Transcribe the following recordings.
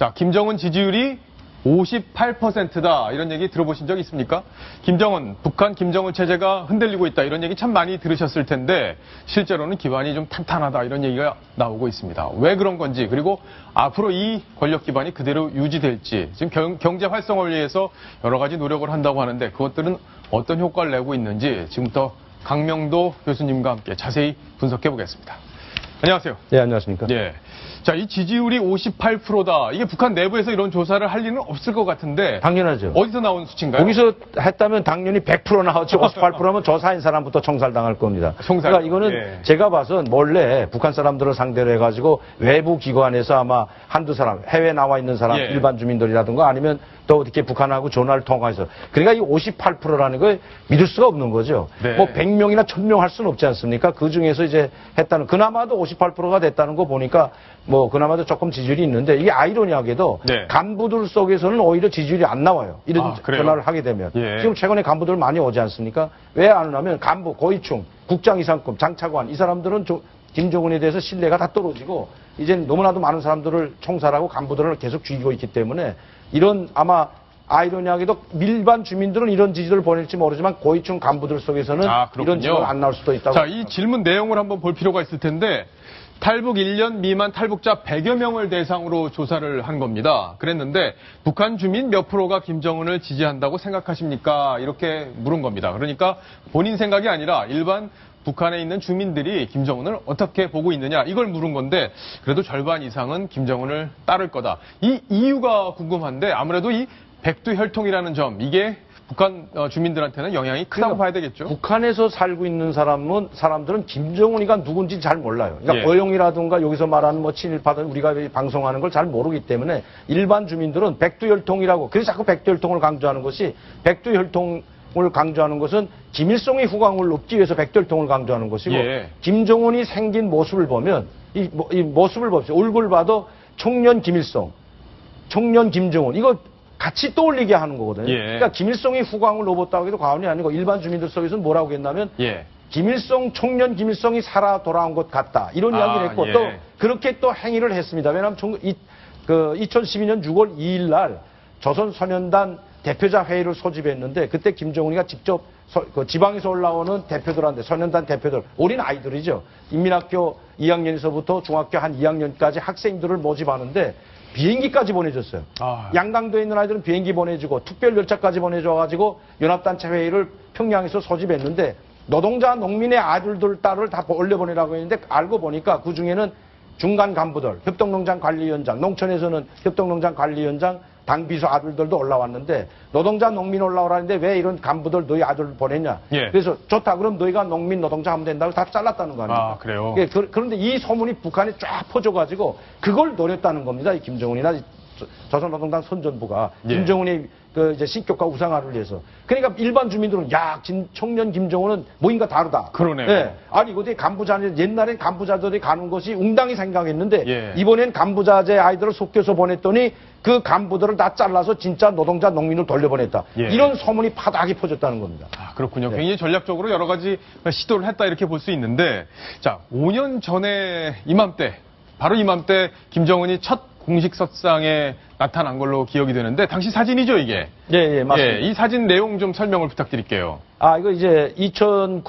자, 김정은 지지율이 58%다. 이런 얘기 들어보신 적 있습니까? 김정은, 북한 김정은 체제가 흔들리고 있다. 이런 얘기 참 많이 들으셨을 텐데 실제로는 기반이 좀 탄탄하다. 이런 얘기가 나오고 있습니다. 왜 그런 건지, 그리고 앞으로 이 권력 기반이 그대로 유지될지, 지금 경제 활성화를 위해서 여러 가지 노력을 한다고 하는데 그것들은 어떤 효과를 내고 있는지 지금부터 강명도 교수님과 함께 자세히 분석해 보겠습니다. 안녕하세요. 네, 안녕하십니까. 예. 자, 이 지지율이 58%다. 이게 북한 내부에서 이런 조사를 할 리는 없을 것 같은데. 당연하죠. 어디서 나온 수치인가요? 거기서 했다면 당연히 100% 나왔지. 58%면 저 사인 사람부터 총살당할 겁니다. 총살. 그러니까 이거는 예. 제가 봐선 몰래 북한 사람들을 상대로 해가지고 외부 기관에서 아마 한두 사람, 해외에 나와 있는 사람, 예. 일반 주민들이라든가 아니면 또 어떻게 북한하고 전화를 통화해서. 그러니까 이 58%라는 걸 믿을 수가 없는 거죠. 네. 뭐 100명이나 1000명 할 수는 없지 않습니까? 그 중에서 이제 했다는, 그나마도 58%가 됐다는 거 보니까 뭐 그나마도 조금 지지율이 있는데, 이게 아이러니하게도 네. 간부들 속에서는 오히려 지지율이 안 나와요. 이런 그래요? 전화를 하게 되면. 예. 지금 최근에 간부들 많이 오지 않습니까? 왜 안 오냐면 간부, 고위층, 국장 이상급, 장차관, 이 사람들은 김정은에 대해서 신뢰가 다 떨어지고 이제 너무나도 많은 사람들을 총살하고 간부들을 계속 죽이고 있기 때문에, 이런 아마 아이러니하게도 일반 주민들은 이런 지지를 보낼지 모르지만 고위층 간부들 속에서는 이런 지지가 안 나올 수도 있다고. 자, 이 질문 내용을 한번 볼 필요가 있을 텐데, 탈북 1년 미만 탈북자 100여 명을 대상으로 조사를 한 겁니다. 그랬는데 북한 주민 몇 프로가 김정은을 지지한다고 생각하십니까? 이렇게 물은 겁니다. 그러니까 본인 생각이 아니라 일반 북한에 있는 주민들이 김정은을 어떻게 보고 있느냐, 이걸 물은 건데 그래도 절반 이상은 김정은을 따를 거다. 이 이유가 궁금한데 아무래도 이 백두혈통이라는 점, 이게 북한 주민들한테는 영향이 크다고 봐야 되겠죠. 북한에서 살고 있는 사람들은 김정은이가 누군지 잘 몰라요. 그러니까 예. 어용이라든가 여기서 말하는 뭐 친일파든 우리가 방송하는 걸 잘 모르기 때문에 일반 주민들은 백두혈통이라고, 그래서 자꾸 백두혈통을 강조하는 것이, 백두혈통을 강조하는 것은 김일성의 후광을 얻기 위해서 백두혈통을 강조하는 것이고, 예. 김정은이 생긴 모습을 보면 이 모습을 봅시다. 얼굴 봐도 청년 김일성, 청년 김정은, 이거 같이 떠올리게 하는 거거든요. 예. 그러니까 김일성이 후광을 입었다고 해도 과언이 아니고, 일반 주민들 속에서는 뭐라고 했냐면 예. 김일성, 청년 김일성이 살아 돌아온 것 같다, 이런 이야기를 했고, 예. 또 그렇게 또 행위를 했습니다. 왜냐하면 2012년 6월 2일 날 조선소년단 대표자 회의를 소집했는데, 그때 김정은이가 직접 지방에서 올라오는 대표들한테, 소년단 대표들, 어린 아이들이죠, 인민학교 2학년에서부터 중학교 한 2학년까지 학생들을 모집하는데 비행기까지 보내줬어요. 양강도에 있는 아이들은 비행기 보내주고 특별열차까지 보내줘가지고 연합단체 회의를 평양에서 소집했는데, 노동자 농민의 아들들 딸을 다 올려보내라고 했는데, 알고 보니까 그 중에는 중간 간부들, 협동농장 관리위원장, 농촌에서는 협동농장 관리위원장, 당비서 아들들도 올라왔는데, 노동자 농민 올라오라는데 왜 이런 간부들 너희 아들을 보냈냐. 예. 그래서 좋다, 그럼 너희가 농민 노동자 하면 된다고 다 잘랐다는 거 아닙니까? 그래요? 예, 그런데 이 소문이 북한에 쫙 퍼져가지고 그걸 노렸다는 겁니다. 이 김정은이나 조선노동당 선전부가. 예. 김정은이 이제 신격화 우상화를 위해서. 그러니까 일반 주민들은 청년 김정은은 뭐인가 다르다. 그러네요. 예. 아니 이거 간부자들, 옛날엔 간부자들이 가는 것이 웅당이 생각했는데, 예. 이번엔 간부자제 아이들을 속여서 보냈더니 그 간부들을 다 잘라서 진짜 노동자 농민을 돌려보냈다. 예. 이런 소문이 파닥이 퍼졌다는 겁니다. 그렇군요. 네. 굉장히 전략적으로 여러 가지 시도를 했다, 이렇게 볼 수 있는데, 자, 5년 전에 이맘때, 바로 이맘때 김정은이 첫 공식 석상에 나타난 걸로 기억이 되는데, 당시 사진이죠, 이게? 예, 맞습니다. 이 사진 내용 좀 설명을 부탁드릴게요. 이거 이제 2010년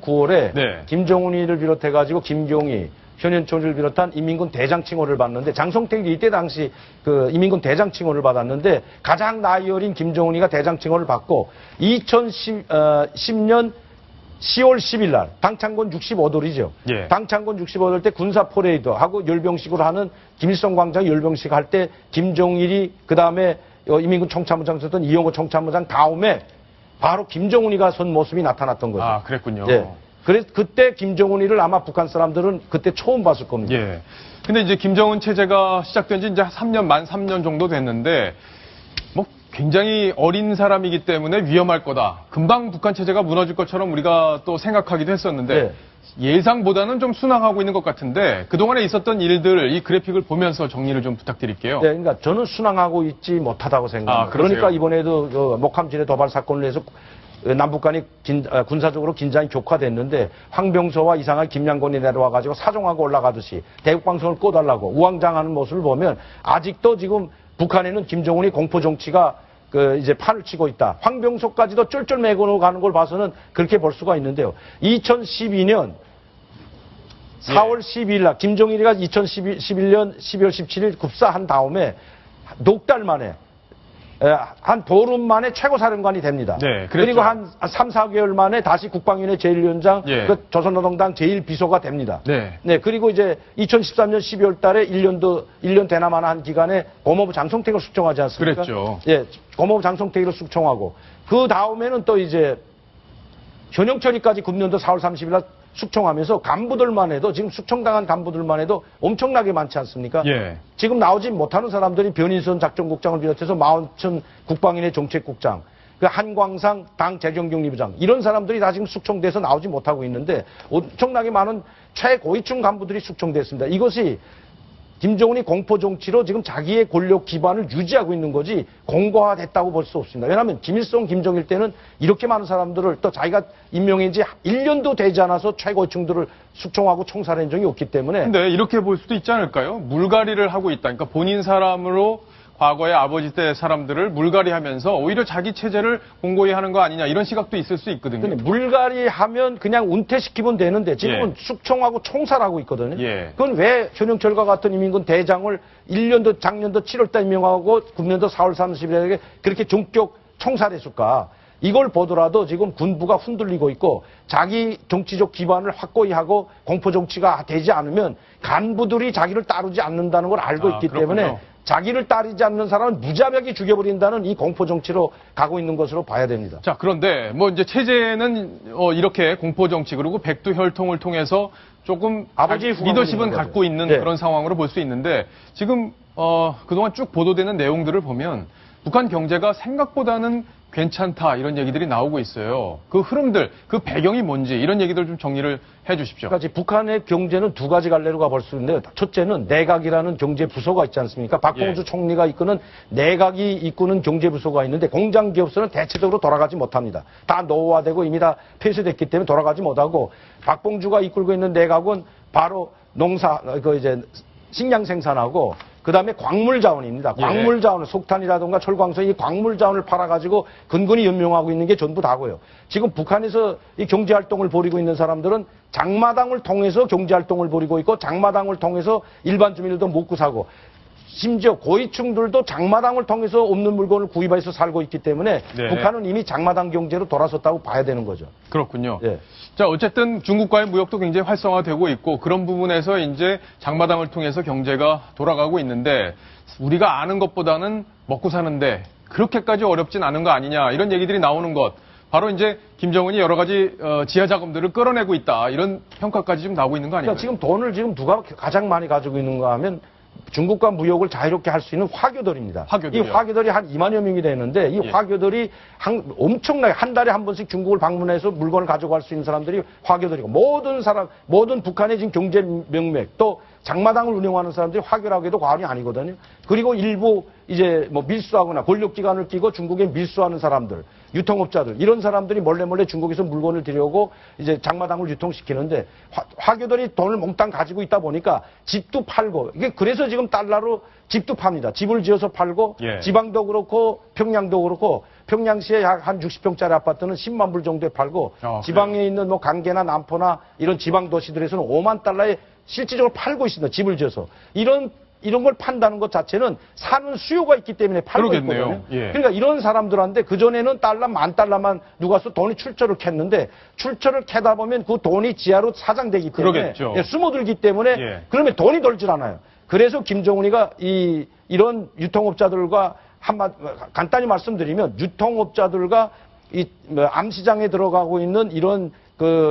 9월에 네. 김정은이를 비롯해가지고 김경희, 현현촌을 비롯한 인민군 대장 칭호를 받는데, 장성택이 이때 당시 인민군 대장 칭호를 받았는데, 가장 나이 어린 김정은이가 대장 칭호를 받고, 2010년 10월 10일 날 당창건 65돌이죠. 예. 당창건 65돌 때 군사 퍼레이드하고 열병식으로 하는 김일성 광장 열병식 할 때 김정일이, 그 다음에 인민군 총참모장 썼던 이용호 총참모장 다음에 바로 김정은이가 선 모습이 나타났던 거죠. 그랬군요. 예. 그래서 그때 김정은이를 아마 북한 사람들은 그때 처음 봤을 겁니다. 예. 근데 이제 김정은 체제가 시작된 지 이제 만 3년 정도 됐는데, 뭐 굉장히 어린 사람이기 때문에 위험할 거다. 금방 북한 체제가 무너질 것처럼 우리가 또 생각하기도 했었는데, 네. 예상보다는 좀 순항하고 있는 것 같은데, 그동안에 있었던 일들, 이 그래픽을 보면서 정리를 좀 부탁드릴게요. 네, 그러니까 저는 순항하고 있지 못하다고 생각합니다. 그러세요? 그러니까 이번에도 목함질의 도발 사건을 해서 남북 간이 군사적으로 긴장이 격화됐는데 황병서와 이상하게 김양곤이 내려와가지고 사정하고 올라가듯이 대국방송을 꺼달라고 우왕좌왕하는 모습을 보면 아직도 지금 북한에는 김정은이 공포 정치가 이제 판을 치고 있다. 황병서까지도 쫄쫄매고 가는 걸 봐서는 그렇게 볼 수가 있는데요. 2012년 4월 12일 날 김정일이가 2011년 12월 17일 급사한 다음에 넉 달 만에 한 보름 만에 최고사령관이 됩니다. 네, 그리고 한 3, 4개월 만에 다시 국방위원회 제1위원장, 예. 조선노동당 제1비서가 됩니다. 네. 네, 그리고 이제 2013년 12월 달에 1년 되나마나 한 기간에 고모부 장성택을 숙청하지 않습니까? 그랬죠. 예, 고모부 장성택을 숙청하고 그 다음에는 또 이제 현영철이까지 금년도 4월 30일 날 숙청하면서 간부들만 해도 지금 숙청당한 간부들만 해도 엄청나게 많지 않습니까? 예. 지금 나오지 못하는 사람들이 변인선 작전국장을 비롯해서 마운천 국방위원회 정책국장, 그 한광상 당 재정경리부장 이런 사람들이 다 지금 숙청돼서 나오지 못하고 있는데 엄청나게 많은 최고위층 간부들이 숙청됐습니다. 이것이 김정은이 공포 정치로 지금 자기의 권력 기반을 유지하고 있는 거지 공고화됐다고 볼 수 없습니다. 왜냐하면 김일성, 김정일 때는 이렇게 많은 사람들을 또 자기가 임명한 지 1년도 되지 않아서 최고층들을 숙청하고 총살한 적이 없기 때문에. 근데 이렇게 볼 수도 있지 않을까요? 물갈이를 하고 있다. 그러니까 본인 사람으로 과거의 아버지 때 사람들을 물갈이하면서 오히려 자기 체제를 공고히 하는 거 아니냐 이런 시각도 있을 수 있거든요. 근데 물갈이하면 그냥 은퇴시키면 되는데 지금은 예. 숙청하고 총살하고 있거든요. 예. 그건 왜 현영철과 같은 인민군 대장을 1년도 작년도 7월달 임명하고 금년도 4월 30일에 그렇게 전격 총살했을까? 이걸 보더라도 지금 군부가 흔들리고 있고 자기 정치적 기반을 확고히 하고 공포 정치가 되지 않으면 간부들이 자기를 따르지 않는다는 걸 알고 있기 그렇군요. 때문에 자기를 따르지 않는 사람은 무자비하게 죽여버린다는 이 공포 정치로 가고 있는 것으로 봐야 됩니다. 자, 그런데 뭐 이제 체제는 이렇게 공포 정치 그리고 백두혈통을 통해서 조금 아버지의 후광을 리더십은 있는 갖고 거죠. 있는 네. 그런 상황으로 볼 수 있는데 지금 그동안 쭉 보도되는 내용들을 보면 북한 경제가 생각보다는 괜찮다 이런 얘기들이 나오고 있어요. 그 흐름들, 그 배경이 뭔지 이런 얘기들 좀 정리를 해 주십시오. 그러니까 북한의 경제는 두 가지 갈래로 가볼 수 있는데요. 첫째는 내각이라는 경제 부서가 있지 않습니까? 박봉주 예. 총리가 이끄는 내각이 이끄는 경제 부서가 있는데 공장 기업소는 대체적으로 돌아가지 못합니다. 다 노후화되고 이미 다 폐쇄됐기 때문에 돌아가지 못하고 박봉주가 이끌고 있는 내각은 바로 농사, 식량 생산하고 그다음에 광물 자원입니다. 예. 광물 자원, 석탄이라든가 철광석 이 광물 자원을 팔아가지고 근근히 연명하고 있는 게 전부 다고요. 지금 북한에서 이 경제 활동을 벌이고 있는 사람들은 장마당을 통해서 경제 활동을 벌이고 있고 장마당을 통해서 일반 주민들도 먹고 사고 심지어 고위층들도 장마당을 통해서 없는 물건을 구입해서 살고 있기 때문에 네. 북한은 이미 장마당 경제로 돌아섰다고 봐야 되는 거죠. 그렇군요. 예. 자, 어쨌든 중국과의 무역도 굉장히 활성화되고 있고 그런 부분에서 이제 장마당을 통해서 경제가 돌아가고 있는데 우리가 아는 것보다는 먹고 사는데 그렇게까지 어렵진 않은 거 아니냐 이런 얘기들이 나오는 것. 바로 이제 김정은이 여러 가지 지하 자금들을 끌어내고 있다 이런 평가까지 좀 나오고 있는 거 아닌가요? 그러니까 지금 돈을 지금 누가 가장 많이 가지고 있는가 하면 중국과 무역을 자유롭게 할 수 있는 화교들입니다. 화교들이요? 이 화교들이 한 2만여 명이 되는데 이 예. 화교들이 엄청나게 한 달에 한 번씩 중국을 방문해서 물건을 가져갈 수 있는 사람들이 화교들이고 모든 북한의 지금 경제 명맥 또 장마당을 운영하는 사람들이 화교라고 해도 과언이 아니거든요. 그리고 일부 이제 뭐 밀수하거나 권력기관을 끼고 중국에 밀수하는 사람들, 유통업자들 이런 사람들이 몰래 중국에서 물건을 들여오고 이제 장마당을 유통시키는데 화교들이 돈을 몽땅 가지고 있다 보니까 집도 팔고 이게 그래서 지금 달러로 집도 팝니다. 집을 지어서 팔고 예. 지방도 그렇고 평양도 그렇고 평양시에 약 한 60평짜리 아파트는 10만 불 정도에 팔고 지방에 있는 뭐 강계나 남포나 이런 지방 도시들에서는 5만 달러에 실질적으로 팔고 있습니다. 집을 지어서 이런 걸 판다는 것 자체는 사는 수요가 있기 때문에 팔고 그러겠네요. 있거든요. 예. 그러니까 이런 사람들한테 그전에는 만 달러만 누가 써 돈이 출처를 캤는데 출처를 캐다 보면 그 돈이 지하로 사장되기 때문에 그러겠죠. 예, 숨어들기 때문에 예. 그러면 돈이 돌질 않아요. 그래서 김정은이가 이런 유통업자들과 간단히 말씀드리면 유통업자들과 암시장에 들어가고 있는 이런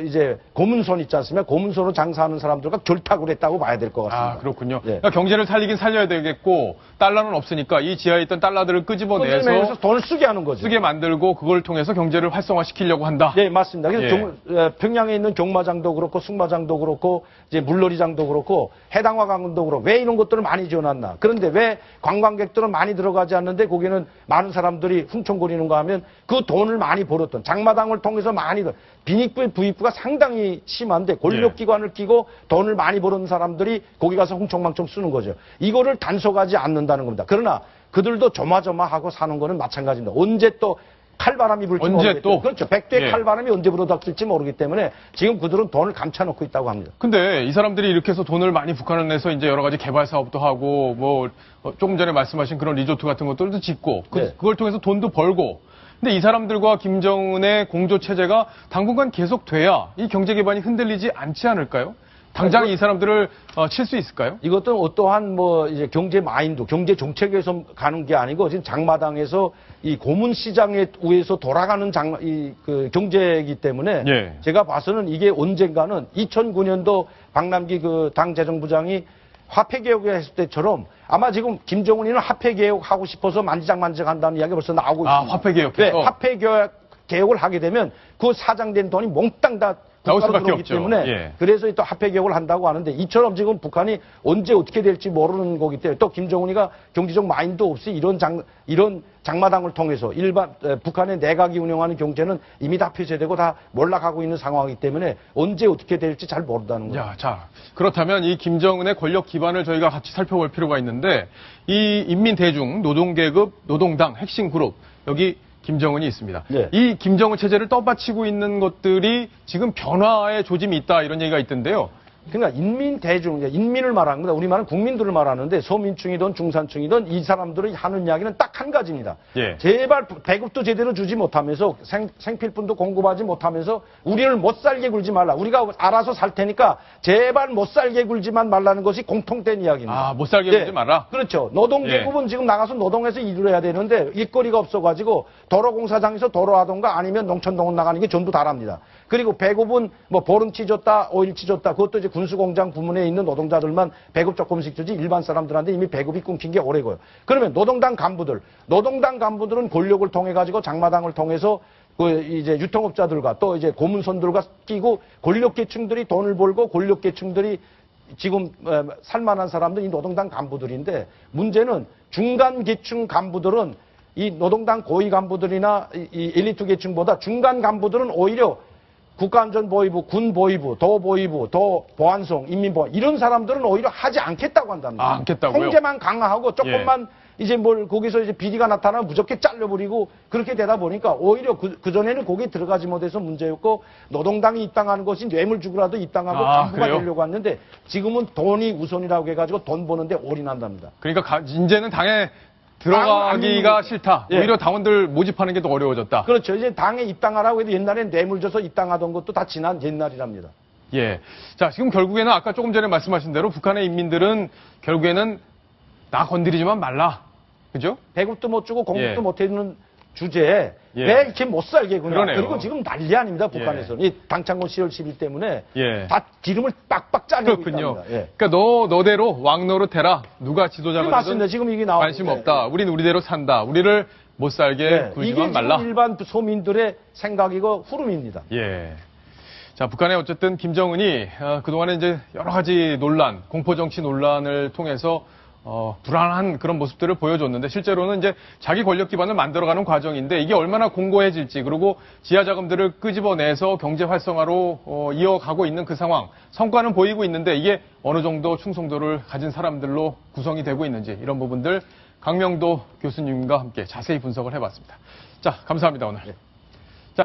이제 고문손 있지 않습니까? 고문손으로 장사하는 사람들과 결탁을 했다고 봐야 될 것 같습니다. 아, 그렇군요. 예. 그러니까 경제를 살리긴 살려야 되겠고 달러는 없으니까 이 지하에 있던 달러들을 끄집어내서 돈을 쓰게 하는 거죠. 쓰게 만들고 그걸 통해서 경제를 활성화시키려고 한다. 네, 맞습니다. 그래서 예. 평양에 있는 경마장도 그렇고 숙마장도 그렇고 이제 물놀이장도 그렇고 해당화 강도 그렇고 왜 이런 것들을 많이 지어놨나? 그런데 왜 관광객들은 많이 들어가지 않는데 거기는 많은 사람들이 훔쳐거리는가 하면 그 돈을 많이 벌었던 장마당을 통해서 많이 빈익부 부익부가 상당히 심한데 권력기관을 끼고 돈을 많이 버는 사람들이 거기 가서 흥청망청 쓰는 거죠. 이거를 단속하지 않는다는 겁니다. 그러나 그들도 조마조마하고 사는 거는 마찬가지입니다. 언제 또 칼바람이 불지 모르겠죠. 또? 그렇죠. 백두의 예. 칼바람이 언제 불어닥칠지 모르기 때문에 지금 그들은 돈을 감춰놓고 있다고 합니다. 근데 이 사람들이 이렇게 해서 돈을 많이 북한을 내서 이제 여러 가지 개발 사업도 하고 뭐 조금 전에 말씀하신 그런 리조트 같은 것들도 짓고 네. 그걸 통해서 돈도 벌고 근데 이 사람들과 김정은의 공조 체제가 당분간 계속돼야 이 경제 기반이 흔들리지 않지 않을까요? 당장 이 사람들을 칠 수 있을까요? 이것은 어떠한 뭐 이제 경제 마인드, 경제 정책에서 가는 게 아니고 지금 장마당에서 이 고문 시장에 의해서 돌아가는 그 경제이기 때문에 예. 제가 봐서는 이게 언젠가는 2009년도 박남기 그 당 재정부장이 화폐 개혁을 했을 때처럼 아마 지금 김정은이는 화폐 개혁하고 싶어서 만지작만지작한다는 이야기가 벌써 나오고 있습니다. 아, 화폐 개혁. 네, 화폐 개혁을 하게 되면 그 사장된 돈이 몽땅 다 나올 국가로 수밖에 들어오기 없죠. 때문에 예. 그래서 또 화폐 개혁을 한다고 하는데 이처럼 지금 북한이 언제 어떻게 될지 모르는 거기 때문에 또 김정은이가 경제적 마인드 없이 이런 장마당을 통해서 일반 북한의 내각이 운영하는 경제는 이미 다 폐쇄되고 다 몰락하고 있는 상황이기 때문에 언제 어떻게 될지 잘 모른다는 거죠. 야, 자, 그렇다면 이 김정은의 권력 기반을 저희가 같이 살펴볼 필요가 있는데 이 인민대중, 노동계급, 노동당 핵심 그룹 여기 김정은이 있습니다. 네. 이 김정은 체제를 떠받치고 있는 것들이 지금 변화의 조짐이 있다 이런 얘기가 있던데요. 그러니까 인민대중, 인민을 말하는 겁니다. 우리말은 국민들을 말하는데 서민층이든 중산층이든 이 사람들이 하는 이야기는 딱 한 가지입니다. 예. 제발 배급도 제대로 주지 못하면서 생필품도 공급하지 못하면서 우리를 못 살게 굴지 말라. 우리가 알아서 살 테니까 제발 못 살게 굴지만 말라는 것이 공통된 이야기입니다. 아, 못 살게 굴지 마라? 그렇죠. 노동계급은 지금 나가서 노동해서 일을 해야 되는데 일거리가 없어가지고 도로공사장에서 도로하던가 아니면 농촌동원 나가는 게 전부 다랍니다. 그리고 배급은 뭐 보름치 줬다, 5일치 줬다. 그것도 이제 군수공장 부문에 있는 노동자들만 배급 조금씩 주지 일반 사람들한테 이미 배급이 끊긴 게 오래고요. 그러면 노동당 간부들은 권력을 통해 가지고 장마당을 통해서 그 이제 유통업자들과 또 이제 고문손들과 끼고 권력계층들이 돈을 벌고 권력계층들이 지금 살만한 사람들이 노동당 간부들인데 문제는 중간 계층 간부들은 이 노동당 고위 간부들이나 이 엘리트 계층보다 중간 간부들은 오히려 국가안전보위부, 군보위부, 도보위부, 도보안송, 인민보안 이런 사람들은 오히려 하지 않겠다고 한답니다. 아, 않겠다고요? 통제만 강화하고 조금만 이제 뭘 거기서 이제 비리가 나타나면 무조건 잘려버리고 그렇게 되다 보니까 오히려 그전에는 거기에 들어가지 못해서 문제였고 노동당이 입당하는 것이 뇌물 주고라도 입당하고 간부가 그래요? 되려고 했는데 지금은 돈이 우선이라고 해가지고 돈 버는데 올인한답니다. 그러니까 이제는 당에 들어가기가 싫다. 예. 오히려 당원들 모집하는 게 더 어려워졌다. 그렇죠. 이제 당에 입당하라고 해도 옛날엔 뇌물 줘서 입당하던 것도 다 지난 옛날이랍니다. 예. 자, 지금 결국에는 아까 조금 전에 말씀하신 대로 북한의 인민들은 결국에는 나 건드리지만 말라. 그죠? 배급도 못 주고 공급도 예. 못 해주는 주제에 예. 왜 이렇게 못 살게 구나. 그러네요. 그리고 지금 난리 아닙니다. 북한에서는. 이 당창고 10월 10일 때문에 예. 다 기름을 빡빡 짜내고 그렇군요. 있답니다. 예. 그러니까 너대로 왕노릇 해라. 누가 지도자가 맞습니다. 되든 지금 이게 나오고 관심 없다. 우린 우리대로 산다. 우리를 못 살게 예. 이게 굴지만 말라. 지금 일반 소민들의 생각이고 흐름입니다. 예. 자, 북한의 어쨌든 김정은이 그동안에 이제 여러 가지 논란, 공포정치 논란을 통해서 불안한 그런 모습들을 보여줬는데 실제로는 이제 자기 권력 기반을 만들어가는 과정인데 이게 얼마나 공고해질지 그리고 지하 자금들을 끄집어내서 경제 활성화로 이어가고 있는 그 상황 성과는 보이고 있는데 이게 어느 정도 충성도를 가진 사람들로 구성이 되고 있는지 이런 부분들 강명도 교수님과 함께 자세히 분석을 해봤습니다. 자, 감사합니다 오늘. 자.